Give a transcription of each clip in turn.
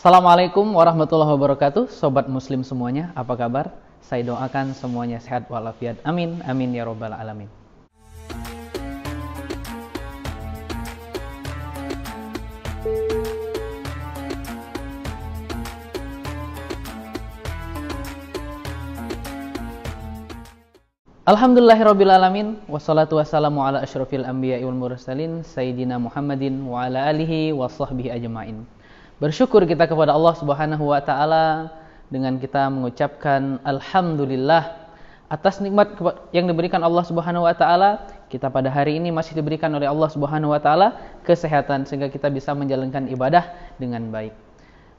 Assalamualaikum warahmatullahi wabarakatuh. Sobat muslim semuanya, apa kabar? Saya doakan semuanya sehat walafiat. Amin, amin ya robbal alamin. Alhamdulillahirabbil alamin, wassalatu wassalamu ala asyrofil anbiya'i wal mursalin sayyidina Muhammadin wa ala alihi wa sahbihi ajma'in. Bersyukur kita kepada Allah Subhanahu wa taala dengan kita mengucapkan alhamdulillah atas nikmat yang diberikan Allah Subhanahu wa taala. Kita pada hari ini masih diberikan oleh Allah Subhanahu wa taala kesehatan sehingga kita bisa menjalankan ibadah dengan baik.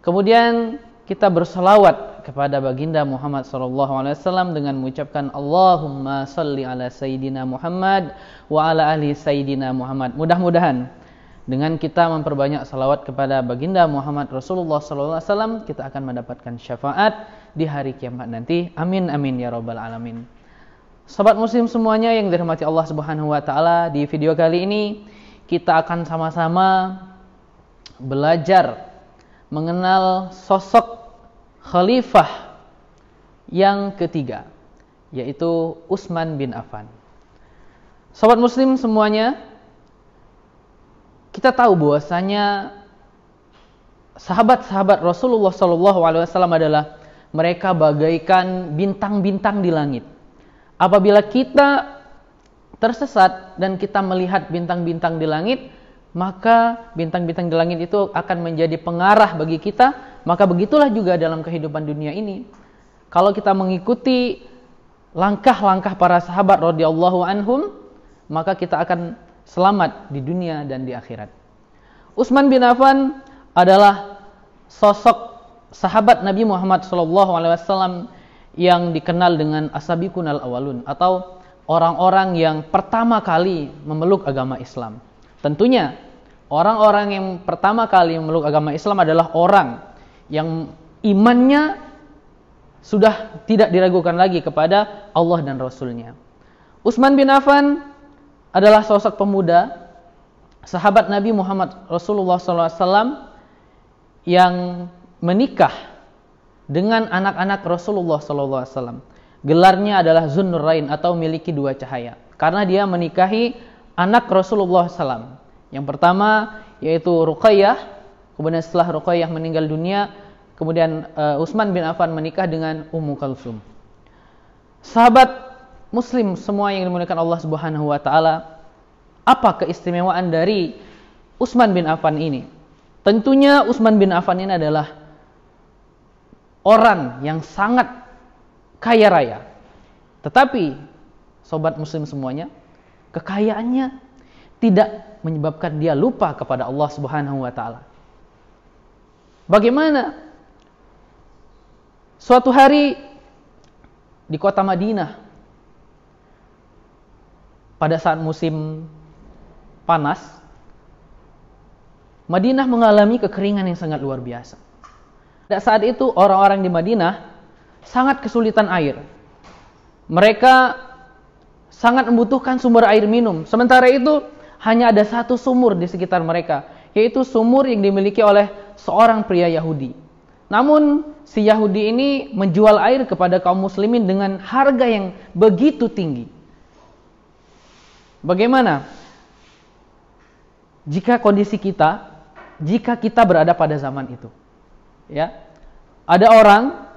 Kemudian kita berselawat kepada baginda Muhammad SAW dengan mengucapkan Allahumma salli ala Sayyidina Muhammad wa ala ahli Sayyidina Muhammad. Mudah-mudahan dengan kita memperbanyak salawat kepada baginda Muhammad Rasulullah SAW, kita akan mendapatkan syafaat di hari kiamat nanti. Amin, amin ya robbal alamin. Sobat muslim semuanya yang dirahmati Allah Subhanahu wa taala, di video kali ini kita akan sama-sama belajar mengenal sosok khalifah yang ketiga, yaitu Utsman bin Affan. Sobat muslim semuanya, kita tahu bahwasanya sahabat-sahabat Rasulullah SAW adalah mereka bagaikan bintang-bintang di langit. Apabila kita tersesat dan kita melihat bintang-bintang di langit, maka bintang-bintang di langit itu akan menjadi pengarah bagi kita. Maka begitulah juga dalam kehidupan dunia ini. Kalau kita mengikuti langkah-langkah para sahabat radhiyallahu anhum, maka kita akan selamat di dunia dan di akhirat. Utsman bin Affan adalah sosok sahabat Nabi Muhammad SAW yang dikenal dengan as-sabiqunal awwalun, atau orang-orang yang pertama kali memeluk agama Islam. Tentunya orang-orang yang pertama kali memeluk agama Islam adalah orang yang imannya sudah tidak diragukan lagi kepada Allah dan Rasulnya. Utsman bin Affan adalah sosok pemuda, sahabat Nabi Muhammad Rasulullah SAW yang menikah dengan anak-anak Rasulullah SAW. Gelarnya adalah Zunnurain atau miliki dua cahaya, karena dia menikahi anak Rasulullah SAW. Yang pertama yaitu Ruqayyah. Kemudian setelah Ruqayyah meninggal dunia, kemudian Utsman bin Affan menikah dengan Ummu Kalsum. Sahabat muslim semua yang dimuliakan Allah Subhanahu wa taala, apa keistimewaan dari Utsman bin Affan ini? Tentunya Utsman bin Affan ini adalah orang yang sangat kaya raya. Tetapi sobat muslim semuanya, kekayaannya tidak menyebabkan dia lupa kepada Allah Subhanahu wa taala. Bagaimana? Suatu hari di kota Madinah, pada saat musim panas, Madinah mengalami kekeringan yang sangat luar biasa. Pada saat itu orang-orang di Madinah sangat kesulitan air. Mereka sangat membutuhkan sumber air minum. Sementara itu hanya ada satu sumur di sekitar mereka, yaitu sumur yang dimiliki oleh seorang pria Yahudi. Namun si Yahudi ini menjual air kepada kaum muslimin dengan harga yang begitu tinggi. Bagaimana jika kondisi kita, jika kita berada pada zaman itu? Ya, ada orang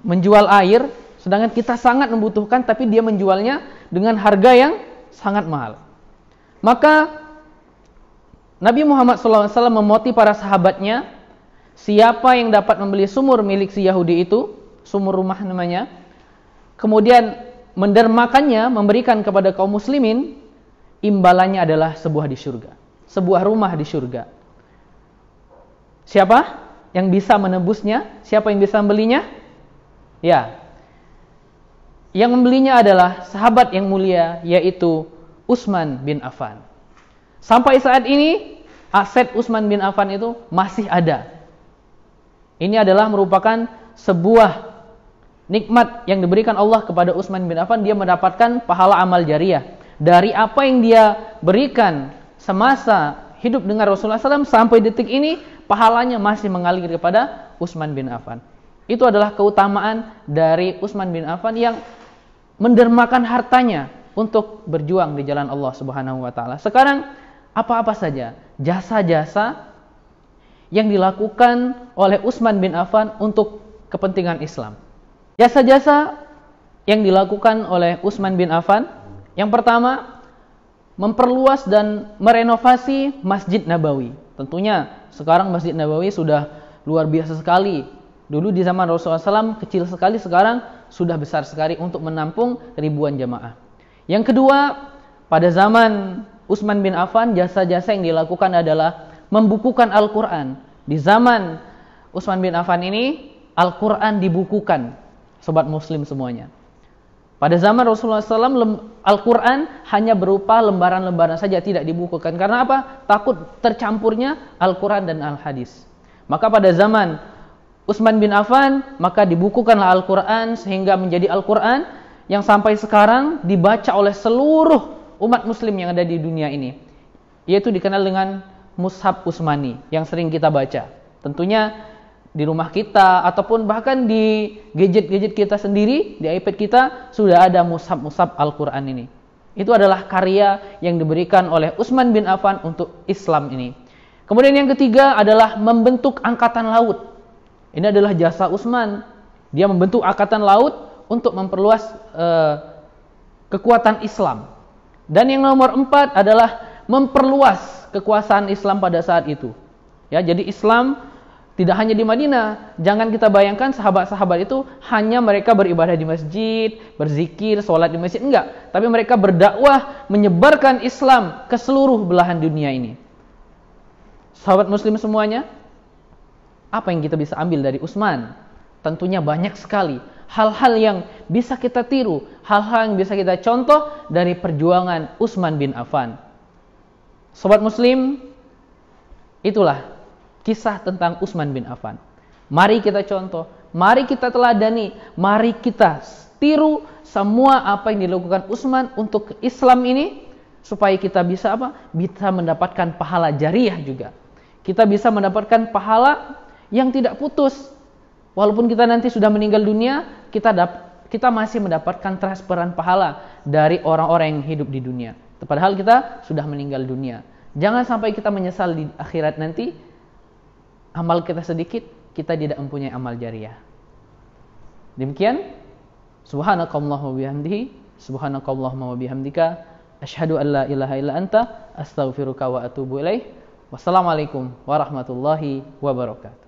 menjual air, sedangkan kita sangat membutuhkan, tapi dia menjualnya dengan harga yang sangat mahal. Maka Nabi Muhammad SAW memoti para sahabatnya, siapa yang dapat membeli sumur milik si Yahudi itu, sumur rumah namanya, kemudian mendermakannya, memberikan kepada kaum muslimin, imbalannya adalah sebuah di surga, sebuah rumah di surga. Siapa yang bisa menebusnya? Siapa yang bisa membelinya? Ya, yang membelinya adalah sahabat yang mulia, yaitu Utsman bin Affan. Sampai saat ini aset Utsman bin Affan itu masih ada. Ini adalah merupakan sebuah nikmat yang diberikan Allah kepada Utsman bin Affan. Dia mendapatkan pahala amal jariah dari apa yang dia berikan semasa hidup dengan Rasulullah SAW sampai detik ini. pahalanya masih mengalir kepada Utsman bin Affan. Itu adalah keutamaan dari Utsman bin Affan yang mendermakan hartanya untuk berjuang di jalan Allah Subhanahu wa taala. Sekarang apa-apa saja jasa-jasa yang dilakukan oleh Utsman bin Affan untuk kepentingan Islam. Jasa-jasa yang dilakukan oleh Utsman bin Affan, yang pertama, memperluas dan merenovasi Masjid Nabawi. Tentunya sekarang Masjid Nabawi sudah luar biasa sekali. Dulu di zaman Rasulullah SAW kecil sekali, sekarang sudah besar sekali untuk menampung ribuan jamaah. Yang kedua, pada zaman Utsman bin Affan, jasa-jasa yang dilakukan adalah membukukan Al-Quran. Di zaman Utsman bin Affan ini, Al-Quran dibukukan, sobat muslim semuanya. Pada zaman Rasulullah SAW, Al-Quran hanya berupa lembaran-lembaran saja, tidak dibukukan. Karena apa? Takut tercampurnya Al-Quran dan Al-Hadis. Maka pada zaman Utsman bin Affan, maka dibukukanlah Al-Quran sehingga menjadi Al-Quran yang sampai sekarang dibaca oleh seluruh umat muslim yang ada di dunia ini. Yaitu dikenal dengan Mushaf Utsmani yang sering kita baca. Tentunya di rumah kita ataupun bahkan di gadget-gadget kita sendiri, di iPad kita sudah ada mushaf-mushaf Al-Quran ini. Itu adalah karya yang diberikan oleh Utsman bin Affan untuk Islam ini. Kemudian yang ketiga adalah membentuk angkatan laut. Ini adalah jasa Utsman. Dia membentuk angkatan laut untuk memperluas kekuatan Islam. Dan yang nomor 4 adalah memperluas kekuasaan Islam pada saat itu. Ya, jadi Islam tidak hanya di Madinah. Jangan kita bayangkan sahabat-sahabat itu hanya mereka beribadah di masjid, berzikir, sholat di masjid. Enggak. Tapi mereka berdakwah, menyebarkan Islam ke seluruh belahan dunia ini. Sahabat muslim semuanya, apa yang kita bisa ambil dari Utsman? Tentunya banyak sekali hal-hal yang bisa kita tiru, hal-hal yang bisa kita contoh dari perjuangan Utsman bin Affan. Sobat muslim, itulah kisah tentang Utsman bin Affan. Mari kita contoh, mari kita teladani, mari kita tiru semua apa yang dilakukan Utsman untuk Islam ini, supaya kita bisa apa? Bisa mendapatkan pahala jariah juga. Kita bisa mendapatkan pahala yang tidak putus. Walaupun kita nanti sudah meninggal dunia, kita masih mendapatkan transferan pahala dari orang-orang yang hidup di dunia. Padahal kita sudah meninggal dunia. Jangan sampai kita menyesal di akhirat nanti, amal kita sedikit, kita tidak mempunyai amal jariah. Demikian, subhanakallahumma wa bihamdihi, subhanakallahumma wa bihamdika, asyhadu an la ilaha illa anta, astaghfiruka wa atubu ilaih. Wassalamualaikum warahmatullahi wabarakatuh.